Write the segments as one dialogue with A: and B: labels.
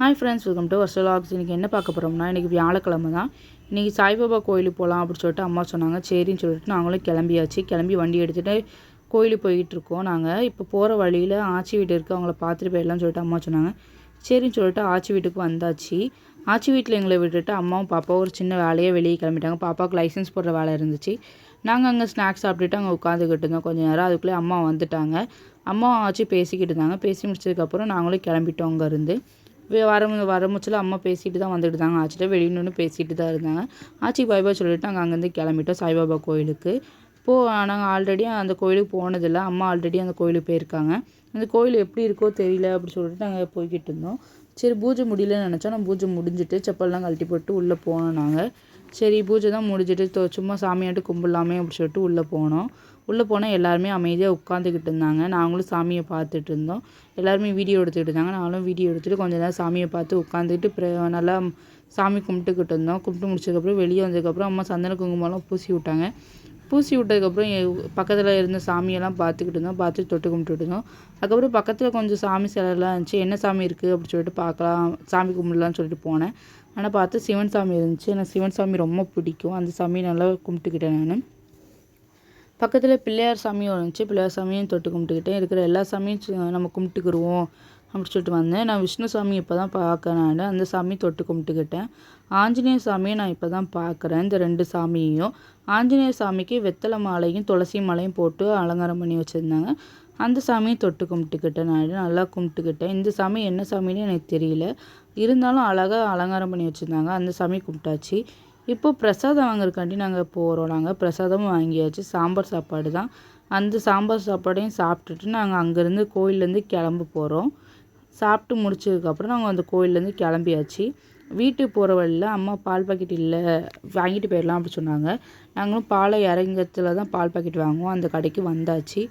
A: Hi friends, welcome to Varshal vlogs. இன்றைக்கி என்ன பார்க்க போகிறோம்னா, இன்றைக்கி வியாழக்கிழமை தான். இன்றைக்கி சாய்பாபா கோயிலுக்கு போகலாம் அப்படின்னு சொல்லிட்டு அம்மா சொன்னாங்க. சரின்னு சொல்லிட்டு நாங்களும் கிளம்பியாச்சு. கிளம்பி வண்டி எடுத்துகிட்டு கோயிலுக்கு போய்கிட்டுருக்கோம். நாங்கள் இப்போ போகிற வழியில் ஆச்சி வீடு இருக்குது, அவங்கள பார்த்துட்டு போயிடலாம்னு சொல்லிட்டு அம்மா சொன்னாங்க. சரின்னு சொல்லிட்டு ஆச்சி வீட்டுக்கு வந்தாச்சு. ஆச்சி வீட்டில் எங்களை விட்டுட்டு அம்மாவும் பாப்பாவும் ஒரு சின்ன வேலையை வெளியே கிளம்பிட்டாங்க. பாப்பாவுக்கு லைசன்ஸ் போடுற வேலை இருந்துச்சு. நாங்கள் அங்கே ஸ்நாக்ஸ் சாப்பிட்டுட்டு அங்கே உட்காந்துக்கிட்டு இருந்தோம் கொஞ்சம் நேரம். அதுக்குள்ளே அம்மா வந்துட்டாங்க. அம்மா ஆச்சி பேசிக்கிட்டு இருந்தாங்க. பேசி முடிச்சதுக்கப்புறம் நாங்களும் கிளம்பிட்டோம் அங்கேருந்து. வரமுச்சில் அம்மா பேசிட்டு தான் வந்துட்டு இருந்தாங்க. ஆச்சிட்ட வெளியே நின்று பேசிட்டு தான் இருந்தாங்க. ஆச்சி பாய் பாய் சொல்லிவிட்டு நாங்கள் அங்கேருந்து கிளம்பிட்டோம் சாய்பாபா கோயிலுக்கு. நாங்கள் ஆல்ரெடி அந்த கோயிலுக்கு போனதில்லை. அம்மா ஆல்ரெடி அந்த கோயிலுக்கு போயிருக்காங்க. அந்த கோயில் எப்படி இருக்கோ தெரியல அப்படின்னு சொல்லிட்டு நாங்கள் போய்கிட்டு இருந்தோம். சரி, பூஜை முடியலன்னு நினச்சோம். நான் பூஜை முடிஞ்சுட்டு செப்பல்லாம் கழட்டி போட்டு உள்ளே போனோம். நாங்கள் சரி பூஜை தான் முடிஞ்சிட்டு சும்மா சாமியாட்டு கும்பிடலாமே அப்படின்னு சொல்லிட்டு உள்ளே போனோம். உள்ளே போனால் எல்லாருமே அமைதியாக உட்காந்துக்கிட்டு இருந்தாங்க. நாங்களும் சாமியை பார்த்துட்டு இருந்தோம். எல்லாருமே வீடியோ எடுத்துக்கிட்டு இருந்தாங்க. நாங்களும் வீடியோ எடுத்துகிட்டு கொஞ்சம் நேரம் சாமியை பார்த்து உட்காந்துக்கிட்டு நல்லா சாமி கும்பிட்டுக்கிட்டு இருந்தோம். கும்பிட்டு முடிச்சதுக்கப்புறம் வெளியே வந்ததுக்கப்புறம் அம்மா சந்தன குங்குமம்லாம் பூசி விட்டாங்க. பூசி விட்டதுக்கப்புறம் பக்கத்தில் இருந்த சாமியெல்லாம் பார்த்துக்கிட்டு இருந்தோம். பார்த்து தொட்டு கும்பிட்டுட்டு இருந்தோம். அதுக்கப்புறம் பக்கத்தில் கொஞ்சம் சாமி சிலைலாம் இருந்துச்சு. என்ன சாமி இருக்குது அப்படின்னு சொல்லிட்டு பார்க்கலாம், சாமி கும்பிடலான்னு சொல்லிட்டு போனேன். ஆனால் பார்த்து சிவன் சாமி இருந்துச்சு. எனக்கு சிவன் சாமி ரொம்ப பிடிக்கும். அந்த சாமியை நல்லா கும்பிட்டுக்கிட்டேன் நான். பக்கத்தில் பிள்ளையார் சாமியும் இருந்துச்சு. பிள்ளையார் சாமியும் தொட்டு கும்பிட்டுக்கிட்டேன். இருக்கிற எல்லா சாமியும் நம்ம கும்பிட்டுக்குருவோம் அப்படின்னு சொல்லிட்டு வந்தேன். நான் விஷ்ணு சாமி இப்போ தான் பார்க்கறேன். நான் அந்த சாமி தொட்டு கும்பிட்டுக்கிட்டேன். ஆஞ்சநேய சாமியை நான் இப்போ தான் பார்க்குறேன். இந்த 2 சாமியையும். ஆஞ்சநேய சாமிக்கு வெத்தலை மாலையும் துளசி மாலையும் போட்டு அலங்காரம் பண்ணி வச்சுருந்தாங்க. அந்த சாமியை தொட்டு கும்பிட்டுக்கிட்டேன். நான் நல்லா கும்பிட்டுக்கிட்டேன். இந்த சாமி என்ன சாமின்னு எனக்கு தெரியல. இருந்தாலும் அழகாக அலங்காரம் பண்ணி வச்சுருந்தாங்க. அந்த சாமி கும்பிட்டாச்சு. இப்போது பிரசாதம் வாங்குறதுக்காண்டி நாங்கள் போகிறோம். நாங்கள் பிரசாதமும் வாங்கியாச்சு. சாம்பார் சாப்பாடு தான். அந்த சாம்பார் சாப்பாடையும் சாப்பிட்டுட்டு நாங்கள் அங்கேருந்து கோயிலேருந்து கிளம்ப போகிறோம். சாப்பிட்டு முடிச்சதுக்கப்புறம் நாங்கள் அந்த கோயிலேருந்து கிளம்பியாச்சு. வீட்டுக்கு போகிற வழியில் அம்மா பால் பாக்கெட் இல்லை, வாங்கிட்டு போயிடலாம் அப்படி சொன்னாங்க. நாங்களும் பாலை இறங்கத்தில் தான் பால் பாக்கெட் வாங்குவோம். அந்த கடைக்கு வந்தாச்சு.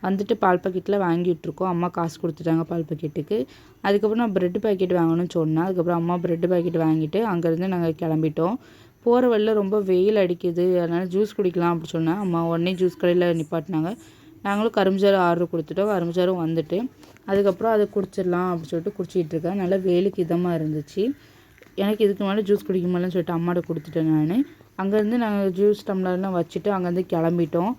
A: வந்துட்டு பால் பாக்கெட்டில் வாங்கிட்டுருக்கோம். அம்மா காசு கொடுத்துட்டாங்க பால் பாக்கெட்டுக்கு. அதுக்கப்புறம் நான் ப்ரெட் பாக்கெட் வாங்கணும்னு சொன்னேன். அதுக்கப்புறம் அம்மா ப்ரெட் பாக்கெட் வாங்கிட்டு அங்கேருந்து நாங்கள் கிளம்பிட்டோம். போகிற வழியில் ரொம்ப வெயில் அடிக்குது, அதனால் ஜூஸ் குடிக்கலாம் அப்படி சொன்னேன். அம்மா உடனே ஜூஸ் கடையில் நிப்பாட்டினாங்க. நாங்களும் கரும்புச்சாறு ஆர்டர் கொடுத்துட்டோம். கரும்புச்சாரும் வந்துட்டு அதுக்கப்புறம் அதை குடிச்சிடலாம் அப்படின்னு சொல்லிட்டு குடிச்சிக்கிட்டு இருக்கேன். நல்லா வெயிலுக்கு இதமாக இருந்துச்சு. எனக்கு இதுக்கு மேலே ஜூஸ் குடிக்க முடியலன்னு சொல்லிட்டு அம்மாட்ட கொடுத்துட்டேன் நான். அங்கேருந்து நாங்கள் ஜூஸ் டம்ளர்லாம் வச்சுட்டு அங்கேருந்து கிளம்பிட்டோம்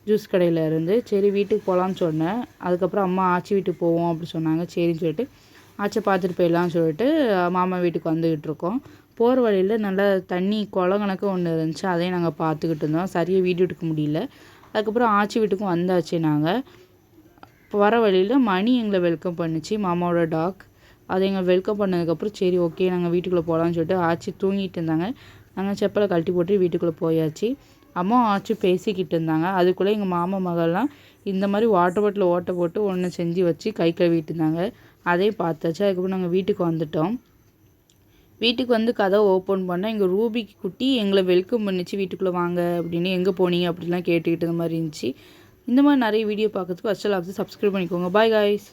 A: ஜூஸ் கடையில் இருந்து. சரி வீட்டுக்கு போகலான்னு சொன்னேன். அதுக்கப்புறம் அம்மா ஆச்சி வீட்டுக்கு போவோம் அப்படி சொன்னாங்க. சரின்னு சொல்லிட்டு ஆச்சை பார்த்துட்டு போயிடலான்னு சொல்லிட்டு மாமா வீட்டுக்கு வந்துக்கிட்டு இருக்கோம். போகிற வழியில் நல்லா தண்ணி குளங்கணக்கு ஒன்று இருந்துச்சு. அதையும் நாங்கள் பார்த்துக்கிட்டு இருந்தோம். சரியாக வீடியோ எடுக்க முடியல. அதுக்கப்புறம் ஆச்சி வீட்டுக்கும் வந்தாச்சு. நாங்கள் வர வழியில் மணி எங்களை வெல்கம் பண்ணிச்சு, மாமாவோட டாக். அதை எங்களை வெல்கம் பண்ணதுக்கப்புறம் சரி ஓகே நாங்கள் வீட்டுக்குள்ளே போகலான்னு சொல்லிட்டு ஆச்சி தூங்கிட்டு இருந்தாங்க. நாங்கள் செப்பலை கழட்டி போட்டு வீட்டுக்குள்ளே போயாச்சு. அம்மா ஆச்சி பேசிக்கிட்டு இருந்தாங்க. அதுக்குள்ளே எங்கள் மாமா மகள்லாம் இந்த மாதிரி வாட்டர் பாட்டில் ஓட்டை போட்டு ஒன்று செஞ்சு வச்சு கை கழுவிட்டு இருந்தாங்க. அதையும் பார்த்தாச்சு. அதுக்கப்புறம் நாங்கள் வீட்டுக்கு வந்துட்டோம். வீட்டுக்கு வந்து கதவை ஓப்பன் பண்ணால் எங்கள் ரூபிக்கு குட்டி எங்களை வெல்கம் பண்ணிச்சு. வீட்டுக்குள்ளே வாங்க அப்படின்னு, எங்கே போனீங்க அப்படின்லாம் கேட்டுக்கிட்டு இந்த மாதிரி இருந்துச்சு. இந்த மாதிரி நிறைய வீடியோ பார்க்கறதுக்கு வர்ஷல் வ்ளாக்ஸ் சப்ஸ்கிரைப் பண்ணிக்கோங்க. Bye guys.